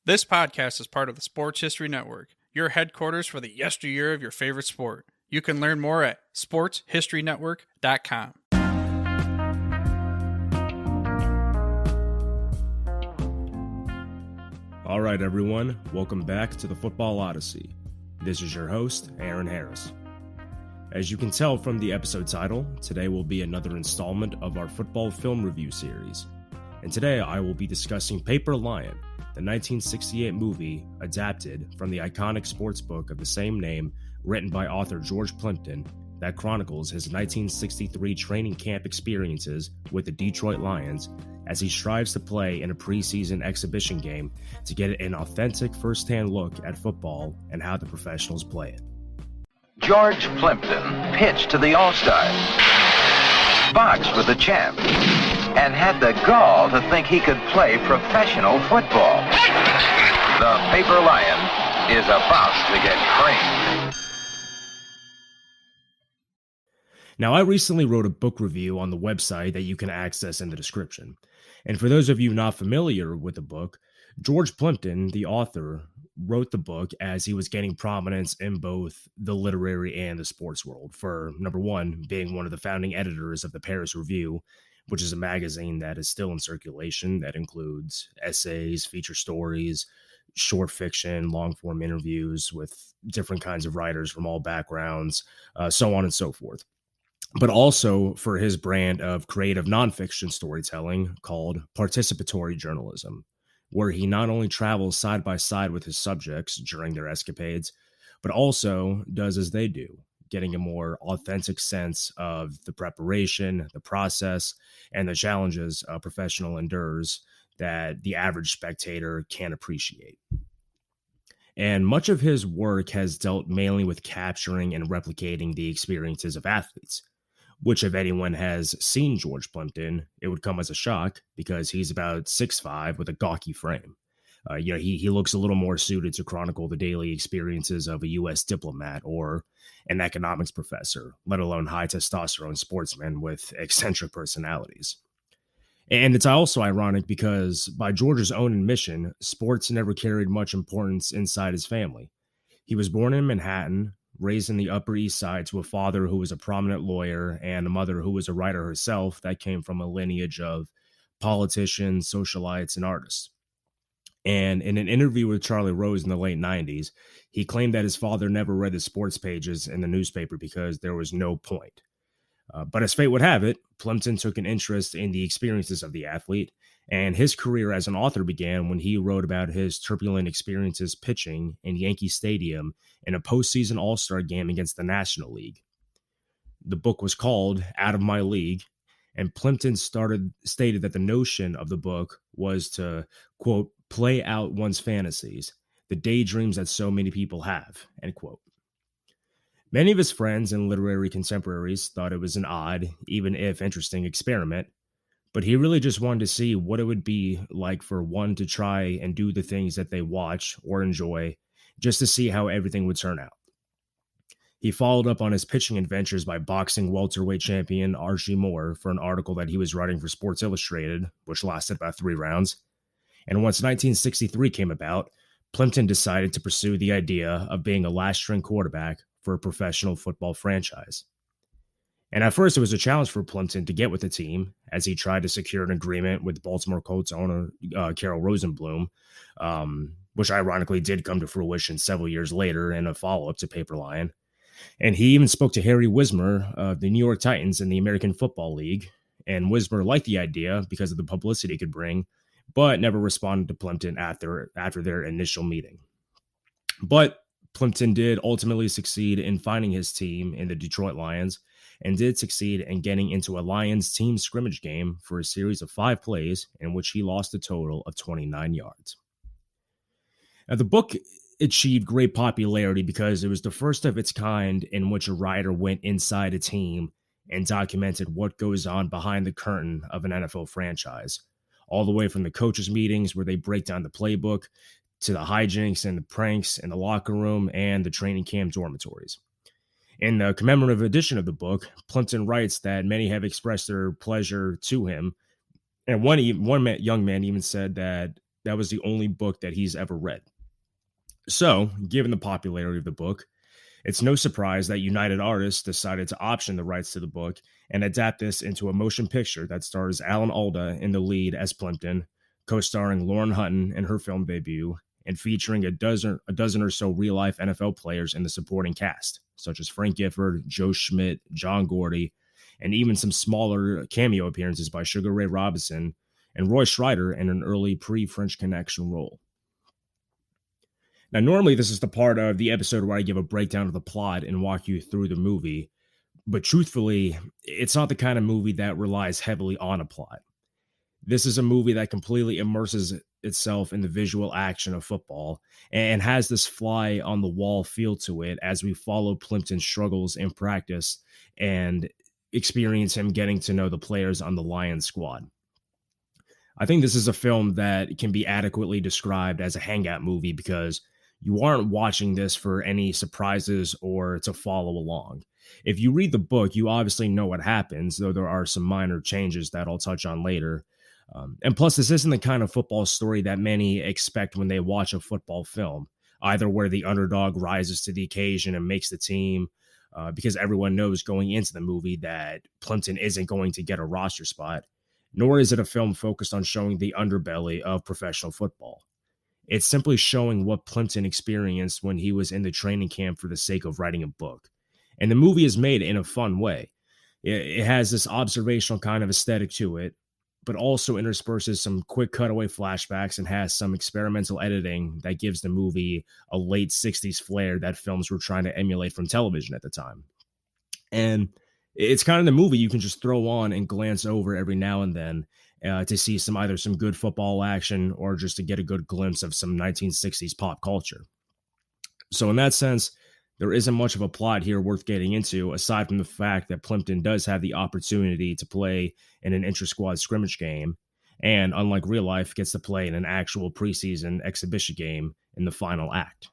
This podcast is part of the Sports History Network, your headquarters for the yesteryear of your favorite sport. You can learn more at sportshistorynetwork.com. All right, everyone. Welcome back to the Football Odyssey. This is your host, Aron Harris. As you can tell from the episode title, today will be another installment of our football film review series. And today I will be discussing Paper Lion, the 1968 movie adapted from the iconic sports book of the same name written by author George Plimpton that chronicles his 1963 training camp experiences with the Detroit Lions as he strives to play in a preseason exhibition game to get an authentic first-hand look at football and how the professionals play it. George Plimpton pitched to the All-Stars, boxed with the champ, and had the gall to think he could play professional football. The Paper Lion is about to get creamed. Now, I recently wrote a book review on the website that you can access in the description. And for those of you not familiar with the book, George Plimpton, the author, wrote the book as he was gaining prominence in both the literary and the sports world for, number one, being one of the founding editors of the Paris Review, which is a magazine that is still in circulation that includes essays, feature stories, short fiction, long-form interviews with different kinds of writers from all backgrounds, so on and so forth. But also for his brand of creative nonfiction storytelling called participatory journalism, where he not only travels side by side with his subjects during their escapades, but also does as they do, getting a more authentic sense of the preparation, the process, and the challenges a professional endures that the average spectator can't appreciate. And much of his work has dealt mainly with capturing and replicating the experiences of athletes, which if anyone has seen George Plimpton, it would come as a shock because he's about 6'5" with a gawky frame. He looks a little more suited to chronicle the daily experiences of a U.S. diplomat or an economics professor, let alone high testosterone sportsmen with eccentric personalities. And it's also ironic because by George's own admission, sports never carried much importance inside his family. He was born in Manhattan, raised in the Upper East Side to a father who was a prominent lawyer and a mother who was a writer herself that came from a lineage of politicians, socialites, and artists. And in an interview with Charlie Rose in the late 90s, he claimed that his father never read the sports pages in the newspaper because there was no point. But as fate would have it, Plimpton took an interest in the experiences of the athlete, and his career as an author began when he wrote about his turbulent experiences pitching in Yankee Stadium in a postseason All-Star game against the National League. The book was called Out of My League, and Plimpton stated that the notion of the book was to, quote, play out one's fantasies, the daydreams that so many people have, end quote. Many of his friends and literary contemporaries thought it was an odd, even if interesting, experiment, but he really just wanted to see what it would be like for one to try and do the things that they watch or enjoy, just to see how everything would turn out. He followed up on his pitching adventures by boxing welterweight champion Archie Moore for an article that he was writing for Sports Illustrated, which lasted about 3 rounds. And once 1963 came about, Plimpton decided to pursue the idea of being a last-string quarterback for a professional football franchise. And at first, it was a challenge for Plimpton to get with the team as he tried to secure an agreement with Baltimore Colts owner Carroll Rosenblum, which ironically did come to fruition several years later in a follow-up to Paper Lion. And he even spoke to Harry Wismer of the New York Titans in the American Football League, and Wismer liked the idea because of the publicity it could bring, but never responded to Plimpton after their initial meeting. But Plimpton did ultimately succeed in finding his team in the Detroit Lions and did succeed in getting into a Lions team scrimmage game for a series of 5 plays in which he lost a total of 29 yards. Now, the book achieved great popularity because it was the first of its kind in which a writer went inside a team and documented what goes on behind the curtain of an NFL franchise, all the way from the coaches' meetings where they break down the playbook to the hijinks and the pranks in the locker room and the training camp dormitories. In the commemorative edition of the book, Plimpton writes that many have expressed their pleasure to him, and one young man even said that that was the only book that he's ever read. So, given the popularity of the book, it's no surprise that United Artists decided to option the rights to the book and adapt this into a motion picture that stars Alda in the lead as Plimpton, co-starring Lauren Hutton in her film debut, and featuring a dozen or so real-life NFL players in the supporting cast, such as Frank Gifford, Joe Schmidt, John Gordy, and even some smaller cameo appearances by Sugar Ray Robinson and Roy Schreider in an early pre-French Connection role. Now, normally this is the part of the episode where I give a breakdown of the plot and walk you through the movie, but truthfully, it's not the kind of movie that relies heavily on a plot. This is a movie that completely immerses itself in the visual action of football and has this fly-on-the-wall feel to it as we follow Plimpton's struggles in practice and experience him getting to know the players on the Lions squad. I think this is a film that can be adequately described as a hangout movie because you aren't watching this for any surprises or to follow along. If you read the book, you obviously know what happens, though there are some minor changes that I'll touch on later. And plus, this isn't the kind of football story that many expect when they watch a football film, either where the underdog rises to the occasion and makes the team, because everyone knows going into the movie that Plimpton isn't going to get a roster spot, nor is it a film focused on showing the underbelly of professional football. It's simply showing what Plimpton experienced when he was in the training camp for the sake of writing a book. And the movie is made in a fun way. It has this observational kind of aesthetic to it, but also intersperses some quick cutaway flashbacks and has some experimental editing that gives the movie a late 60s flair that films were trying to emulate from television at the time. And it's kind of the movie you can just throw on and glance over every now and then to see either some good football action or just to get a good glimpse of some 1960s pop culture. So in that sense, there isn't much of a plot here worth getting into, aside from the fact that Plimpton does have the opportunity to play in an intra-squad scrimmage game, and unlike real life, gets to play in an actual preseason exhibition game in the final act.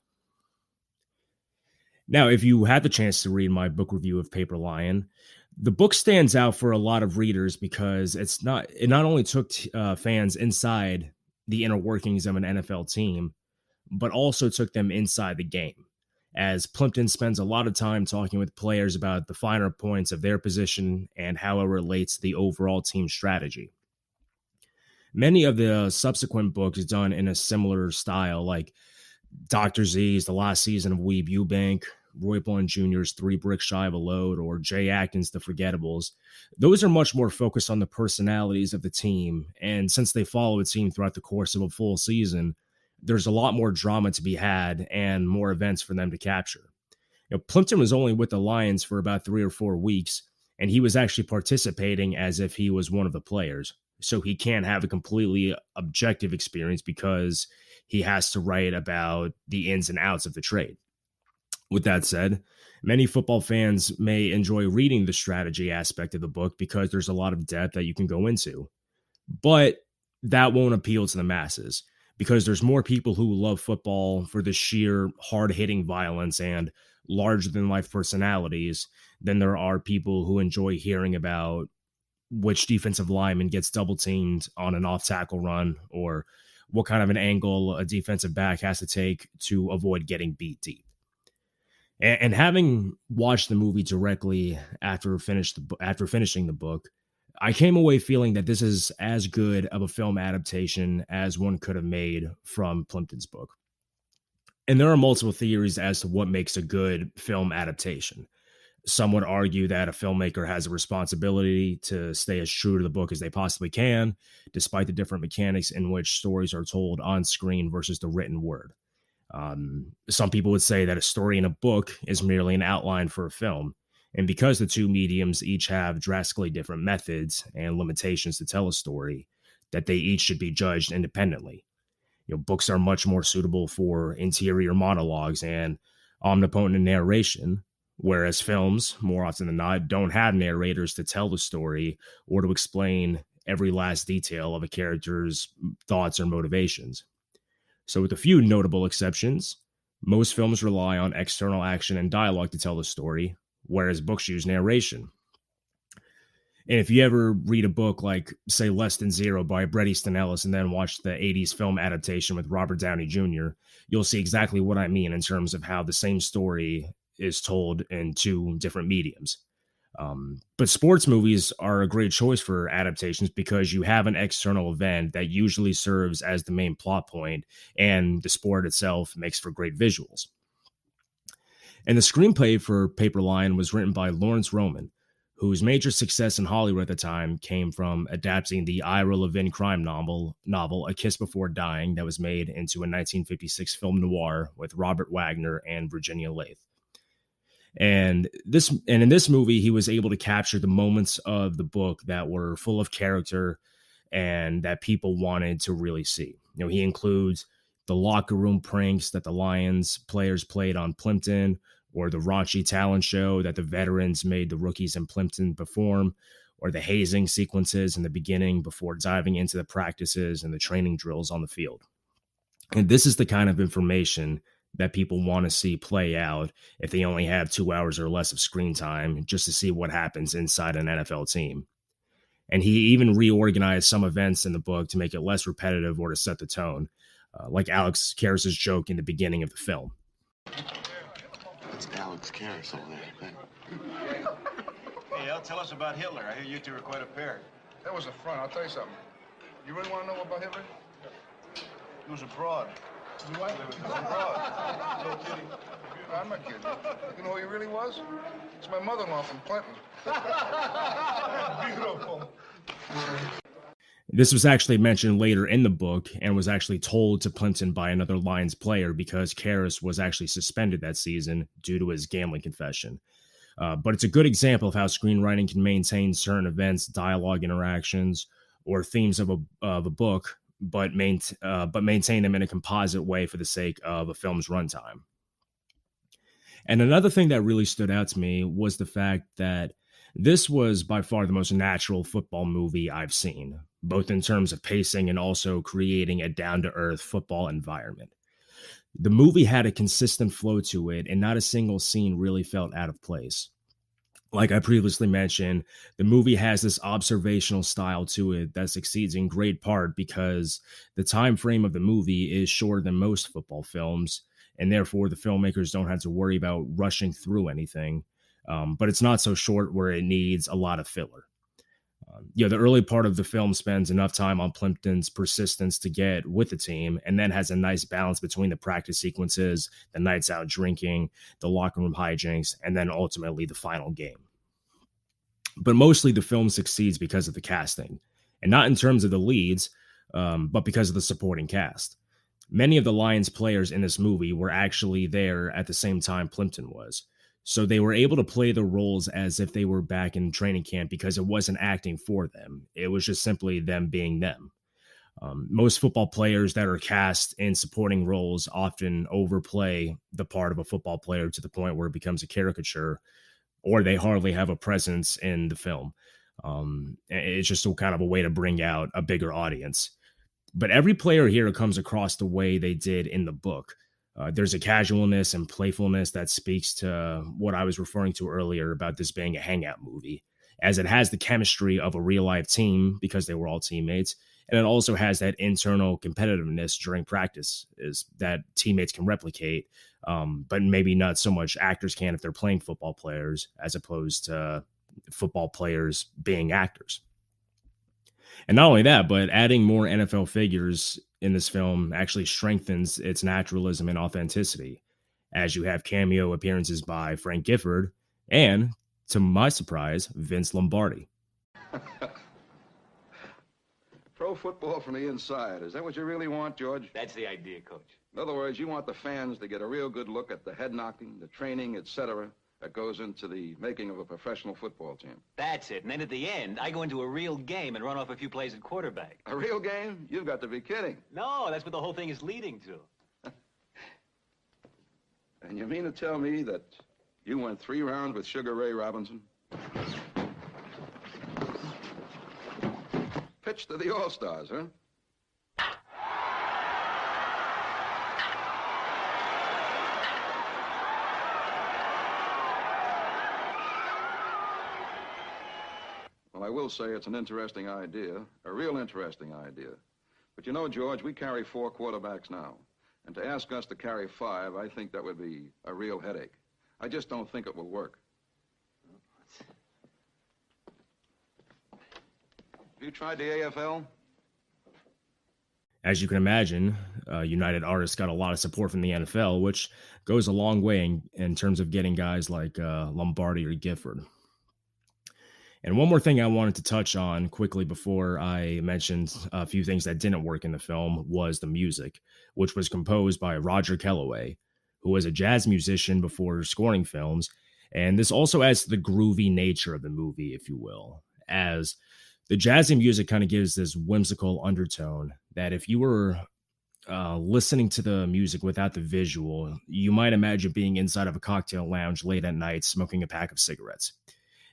Now, if you had the chance to read my book review of Paper Lion, the book stands out for a lot of readers because it not only took fans inside the inner workings of an NFL team, but also took them inside the game, as Plimpton spends a lot of time talking with players about the finer points of their position and how it relates to the overall team strategy. Many of the subsequent books done in a similar style, like Dr. Z's The Last Season of Weeb Eubank, Roy Blunt Jr.'s 3 Bricks Shy of a Load, or Jay Atkins' The Forgettables, those are much more focused on the personalities of the team, and since they follow a team throughout the course of a full season, there's a lot more drama to be had and more events for them to capture. Plimpton was only with the Lions for about 3 or 4 weeks, and he was actually participating as if he was one of the players, so he can't have a completely objective experience because he has to write about the ins and outs of the trade. With that said, many football fans may enjoy reading the strategy aspect of the book because there's a lot of depth that you can go into. But that won't appeal to the masses because there's more people who love football for the sheer hard-hitting violence and larger-than-life personalities than there are people who enjoy hearing about which defensive lineman gets double-teamed on an off-tackle run or what kind of an angle a defensive back has to take to avoid getting beat deep. And having watched the movie directly after finishing the book, I came away feeling that this is as good of a film adaptation as one could have made from Plimpton's book. And there are multiple theories as to what makes a good film adaptation. Some would argue that a filmmaker has a responsibility to stay as true to the book as they possibly can, despite the different mechanics in which stories are told on screen versus the written word. Some people would say that a story in a book is merely an outline for a film, and because the two mediums each have drastically different methods and limitations to tell a story, that they each should be judged independently. Books are much more suitable for interior monologues and omnipotent narration, whereas films, more often than not, don't have narrators to tell the story or to explain every last detail of a character's thoughts or motivations. So with a few notable exceptions, most films rely on external action and dialogue to tell the story, whereas books use narration. And if you ever read a book like, say, Less Than Zero by Bret Easton Ellis and then watch the 80s film adaptation with Robert Downey Jr., you'll see exactly what I mean in terms of how the same story is told in two different mediums. But sports movies are a great choice for adaptations because you have an external event that usually serves as the main plot point, and the sport itself makes for great visuals. And the screenplay for Paper Lion was written by Lawrence Roman, whose major success in Hollywood at the time came from adapting the Ira Levin crime novel A Kiss Before Dying, that was made into a 1956 film noir with Robert Wagner and Virginia Leigh. And in this movie, he was able to capture the moments of the book that were full of character and that people wanted to really see. You know, he includes the locker room pranks that the Lions players played on Plimpton, or the raunchy talent show that the veterans made the rookies in Plimpton perform, or the hazing sequences in the beginning before diving into the practices and the training drills on the field. And this is the kind of information that people want to see play out if they only have 2 hours or less of screen time, just to see what happens inside an NFL team. And he even reorganized some events in the book to make it less repetitive or to set the tone, like Alex Karras' joke in the beginning of the film. It's Alex Karras over there. Hey, Al, tell us about Hitler. I hear you two are quite a pair. That was a front. I'll tell you something. You really want to know about Hitler? He was abroad. You what? He was abroad. No kidding. No, I'm not kidding. You know who he really was? It's my mother-in-law from Clinton. Beautiful. This was actually mentioned later in the book and was actually told to Plimpton by another Lions player because Karras was actually suspended that season due to his gambling confession. But it's a good example of how screenwriting can maintain certain events, dialogue interactions, or themes of a book, but maintain them in a composite way for the sake of a film's runtime. And another thing that really stood out to me was the fact that this was by far the most natural football movie I've seen, both in terms of pacing and also creating a down-to-earth football environment. The movie had a consistent flow to it, and not a single scene really felt out of place. Like I previously mentioned, the movie has this observational style to it that succeeds in great part because the time frame of the movie is shorter than most football films, and therefore the filmmakers don't have to worry about rushing through anything. But it's not so short where it needs a lot of filler. The early part of the film spends enough time on Plimpton's persistence to get with the team, and then has a nice balance between the practice sequences, the nights out drinking, the locker room hijinks, and then ultimately the final game. But mostly the film succeeds because of the casting, and not in terms of the leads, but because of the supporting cast. Many of the Lions players in this movie were actually there at the same time Plimpton was. So they were able to play the roles as if they were back in training camp because it wasn't acting for them. It was just simply them being them. Most football players that are cast in supporting roles often overplay the part of a football player to the point where it becomes a caricature, or they hardly have a presence in the film. It's just a kind of a way to bring out a bigger audience. But every player here comes across the way they did in the book. There's a casualness and playfulness that speaks to what I was referring to earlier about this being a hangout movie, as it has the chemistry of a real-life team because they were all teammates, and it also has that internal competitiveness during practice is that teammates can replicate, but maybe not so much actors can if they're playing football players, as opposed to football players being actors. And not only that, but adding more NFL figures in this film actually strengthens its naturalism and authenticity, as you have cameo appearances by Frank Gifford and, to my surprise, Vince Lombardi. Pro football from the inside. Is that what you really want, George? That's the idea, Coach. In other words, you want the fans to get a real good look at the head knocking, the training, etc., that goes into the making of a professional football team. That's it. And then at the end, I go into a real game and run off a few plays at quarterback. A real game? You've got to be kidding. No, that's what the whole thing is leading to. And you mean to tell me that you went 3 rounds with Sugar Ray Robinson? Pitched to the All-Stars, huh? Well, Well, I will say it's an interesting idea, a real interesting idea. But you know, George, we carry 4 quarterbacks now. And to ask us to carry 5, I think that would be a real headache. I just don't think it will work. Have you tried the AFL? As you can imagine, United Artists got a lot of support from the NFL, which goes a long way in terms of getting guys like Lombardi or Gifford. And one more thing I wanted to touch on quickly before I mentioned a few things that didn't work in the film was the music, which was composed by Roger Kellaway, who was a jazz musician before scoring films. And this also adds to the groovy nature of the movie, if you will, as the jazzy music kind of gives this whimsical undertone that if you were listening to the music without the visual, you might imagine being inside of a cocktail lounge late at night smoking a pack of cigarettes.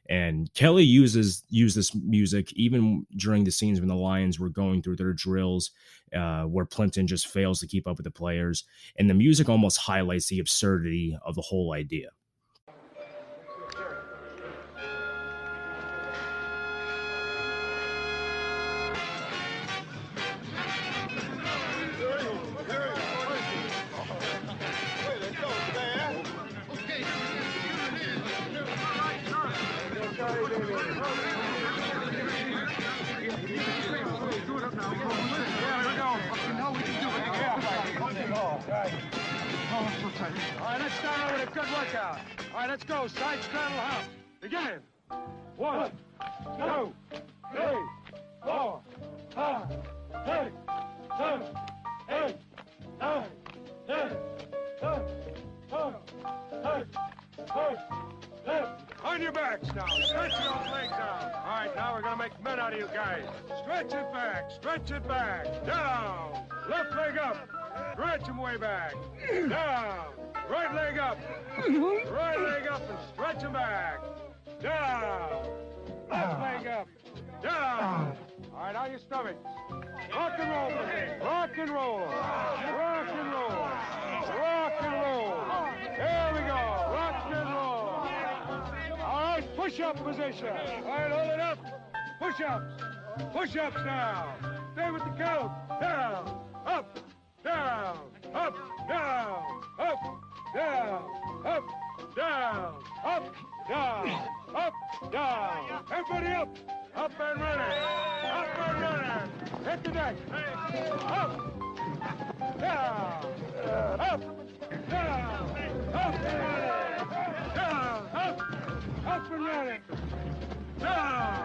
And Kelly used this music even during the scenes when the Lions were going through their drills, where Plimpton just fails to keep up with the players. And the music almost highlights the absurdity of the whole idea. All right, let's start over with a good workout. All right, let's go. Side straddle hop. Begin. 1, 2, 3, 4, 5, 6, 7, 8, 9, 10, 11, 12, 13, 14. On your backs now. Stretch those legs out. All right, now we're going to make men out of you guys. Stretch it back. Stretch it back. Down. Left leg up. Stretch him way back. Down. Right leg up. Right leg up and stretch him back. Down. Left leg up. Down. All right, on your stomach. Rock and roll, baby. Rock and roll. Rock and roll. Rock and roll. There we go. Rock and roll. All right, push-up position. All right, hold it up. Push-ups. Push-ups now. Stay with the count. Down. Up. Down, up, down, up, down, up, down, up, down, up, down. Everybody up and running, up and running. Hit the deck. Up, down, up, down, up and running, down, up and running, down,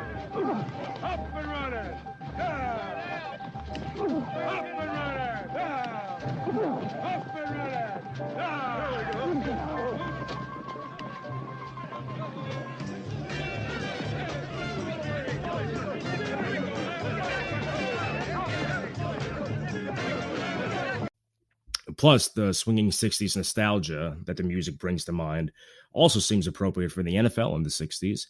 up and running, down. Up and running! Down! Up and running! Down! There we go. Plus, the swinging 60s nostalgia that the music brings to mind also seems appropriate for the NFL in the 60s,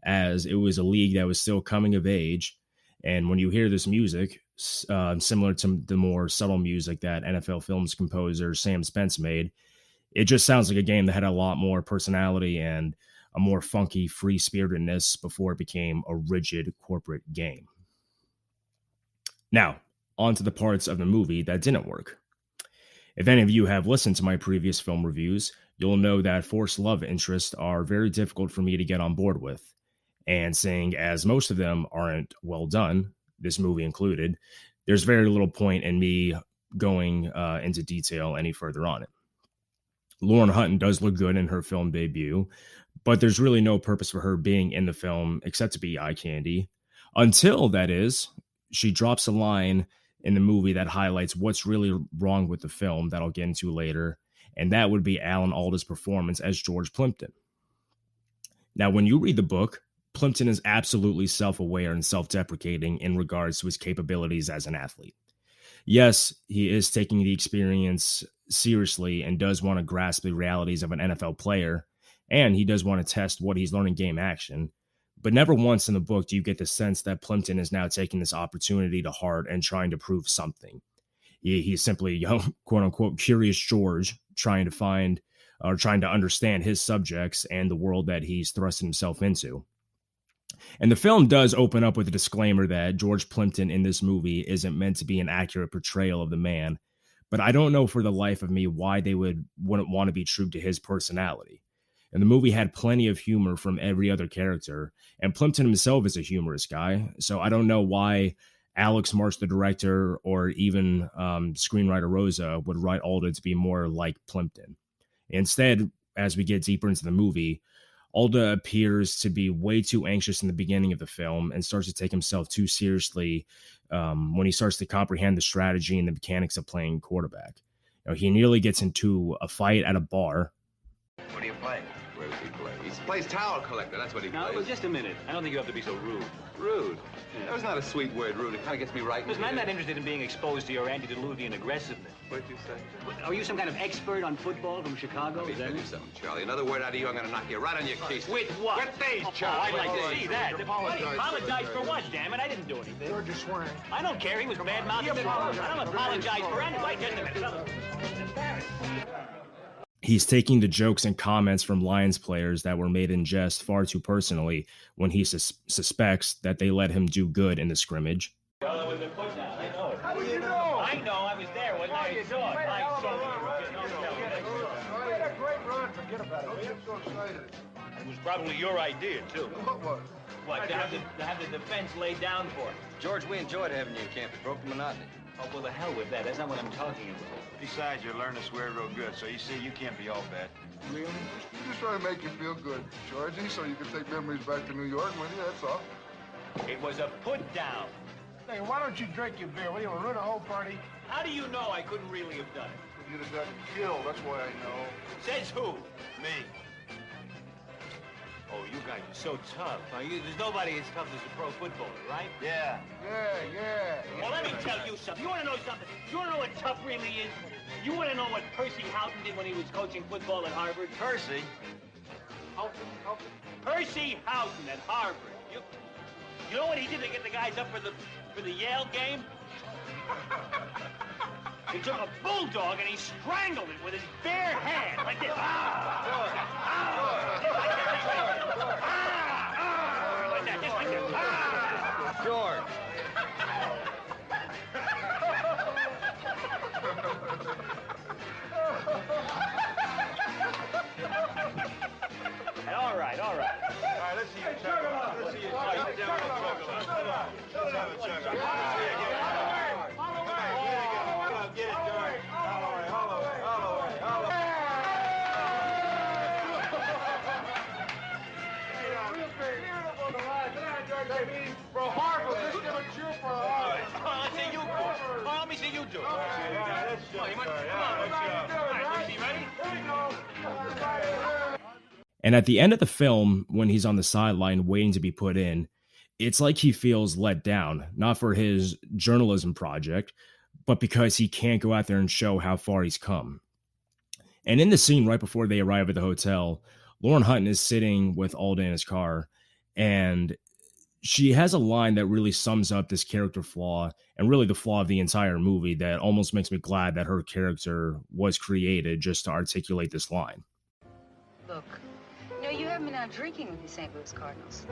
as it was a league that was still coming of age. And when you hear this music, similar to the more subtle music that NFL Films composer Sam Spence made, it just sounds like a game that had a lot more personality and a more funky free-spiritedness before it became a rigid corporate game. Now, on to the parts of the movie that didn't work. If any of you have listened to my previous film reviews, you'll know that forced love interests are very difficult for me to get on board with. And seeing as most of them aren't well done, this movie included, there's very little point in me going into detail any further on it. Lauren Hutton does look good in her film debut, but there's really no purpose for her being in the film except to be eye candy, until, that is, she drops a line in the movie that highlights what's really wrong with the film that I'll get into later, and that would be Alan Alda's performance as George Plimpton. Now, when you read the book, Plimpton is absolutely self-aware and self-deprecating in regards to his capabilities as an athlete. Yes, he is taking the experience seriously and does want to grasp the realities of an NFL player, and he does want to test what he's learning game action, but never once in the book do you get the sense that Plimpton is now taking this opportunity to heart and trying to prove something. He's simply, quote-unquote, curious George trying to find or trying to understand his subjects and the world that he's thrust himself into. And the film does open up with a disclaimer that George Plimpton in this movie isn't meant to be an accurate portrayal of the man, but I don't know for the life of me why they wouldn't want to be true to his personality. And the movie had plenty of humor from every other character, and Plimpton himself is a humorous guy, so I don't know why Alex Marsh, the director, or even screenwriter Rosa would write Alda to be more like Plimpton. Instead, as we get deeper into the movie, Alda appears to be way too anxious in the beginning of the film and starts to take himself too seriously when he starts to comprehend the strategy and the mechanics of playing quarterback. He nearly gets into a fight at a bar. What do you play? Where does he play? He plays towel collector. That's what he Now, plays. just a minute. I don't think you have to be so rude. Rude. That was not a sweet word, rude. It kind of gets me right. Listen, I'm not interested in being exposed to your antediluvian aggressiveness. What did you say? Are you some kind of expert on football from Chicago? Let me Is that tell you it? something, Charlie. Another word out of you, I'm going to knock you right on your case. With what? With these, Oh, Charlie. I'd like With to these. see that. Apologize for what, damn it? I didn't do anything. George is swearing. I don't care. He was bad-mouthing me. I don't apologize for anything. Wait just a minute. He's taking the jokes and comments from Lions players that were made in jest far too personally when he suspects that they let him do good in the scrimmage. Well, it was a put down. I know it. How do you know? I know. I was there when I saw it. I saw it. You made a great run. Forget about it. I'm so excited. It was probably your idea, too. What was? What, to have the defense laid down for it? George, we enjoyed having you in camp. It broke the monotony. Oh, well, the hell with that. That's not what I'm talking about. Besides, you learn to swear real good, so you see, you can't be all bad. Really? We're just trying to make you feel good, Georgie, so you can take memories back to New York with you, that's all. It was a put down. Hey, why don't you drink your beer? What, you want to ruin the whole party? How do you know I couldn't really have done it? You'd have gotten killed, that's why I know. Says who? Me. Oh, you guys are so tough. There's nobody as tough as a pro footballer, right? Yeah. Yeah. Well, let me tell you something. You want to know something? You want to know what tough really is? You want to know what Percy Houghton did when he was coaching football at Harvard? Percy? Percy Houghton at Harvard. You know what he did to get the guys up for the Yale game? He took a bulldog and he strangled it with his bare hand, like this. Like that, just like that. George. All right. All right, let's see you chug on. Let's see you chug on. Let's have a chug on. Get it, George. All the way. For Harvard, let's give a cheer for Harvard. Let's see you do it. Let me see you do it. And at the end of the film, when he's on the sideline waiting to be put in, it's like he feels let down, not for his journalism project, but because he can't go out there and show how far he's come. And in the scene right before they arrive at the hotel, Lauren Hutton is sitting with Alda in his car, and she has a line that really sums up this character flaw, and really the flaw of the entire movie, that almost makes me glad that her character was created just to articulate this line. Look, you haven't been out drinking with the St. Louis Cardinals.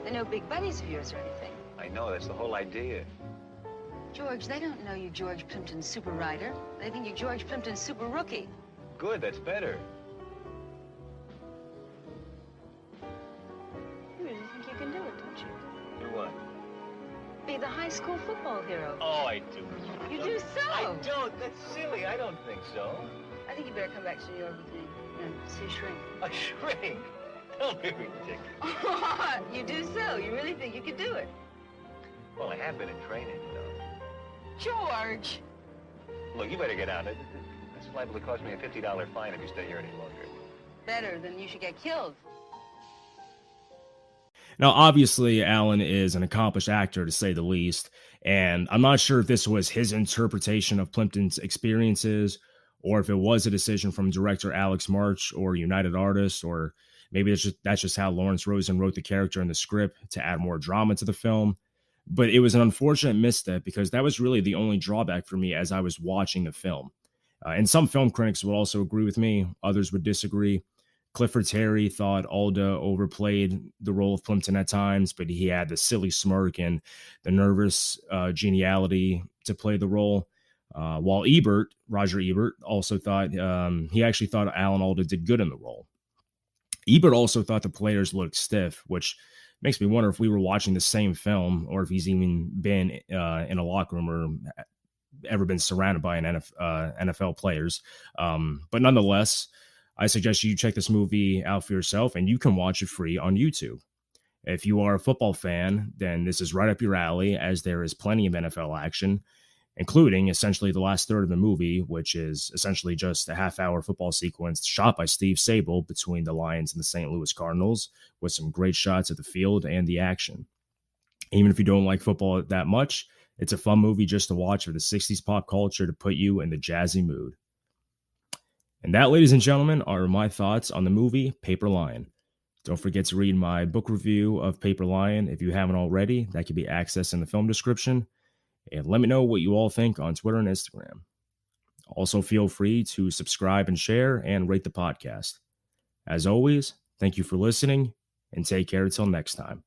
They're no big buddies of yours or anything. I know, that's the whole idea. George, they don't know you George Plimpton super rider. They think you George Plimpton super rookie. Good, that's better. You really think you can do it, don't you? Do what? Be the high school football hero. Oh, I do. You do so. I don't. That's silly. I don't think so. I think you better come back to New York with me and see a shrink. A shrink? Don't be ridiculous. You do so. You really think you could do it? Well, I have been in training, you know. George! Look, you better get out. This is liable to cost me a $50 fine if you stay here any longer. Better than you should get killed. Now, obviously, Alan is an accomplished actor, to say the least, and I'm not sure if this was his interpretation of Plimpton's experiences, or if it was a decision from director Alex March or United Artists, or maybe that's just how Lawrence Rosen wrote the character in the script to add more drama to the film. But it was an unfortunate misstep, because that was really the only drawback for me as I was watching the film. And some film critics would also agree with me, others would disagree. Clifford Terry thought Alda overplayed the role of Plimpton at times, but he had the silly smirk and the nervous geniality to play the role. While Roger Ebert, also thought he actually thought Alan Alda did good in the role. Ebert also thought the players looked stiff, which makes me wonder if we were watching the same film or if he's even been in a locker room or ever been surrounded by an NFL players. But nonetheless, I suggest you check this movie out for yourself, and you can watch it free on YouTube. If you are a football fan, then this is right up your alley, as there is plenty of NFL action, including essentially the last third of the movie, which is essentially just a half-hour football sequence shot by Steve Sabol between the Lions and the St. Louis Cardinals, with some great shots of the field and the action. Even if you don't like football that much, it's a fun movie just to watch for the 60s pop culture to put you in the jazzy mood. And that, ladies and gentlemen, are my thoughts on the movie Paper Lion. Don't forget to read my book review of Paper Lion if you haven't already. That can be accessed in the film description. And let me know what you all think on Twitter and Instagram. Also, feel free to subscribe and share and rate the podcast. As always, thank you for listening, and take care until next time.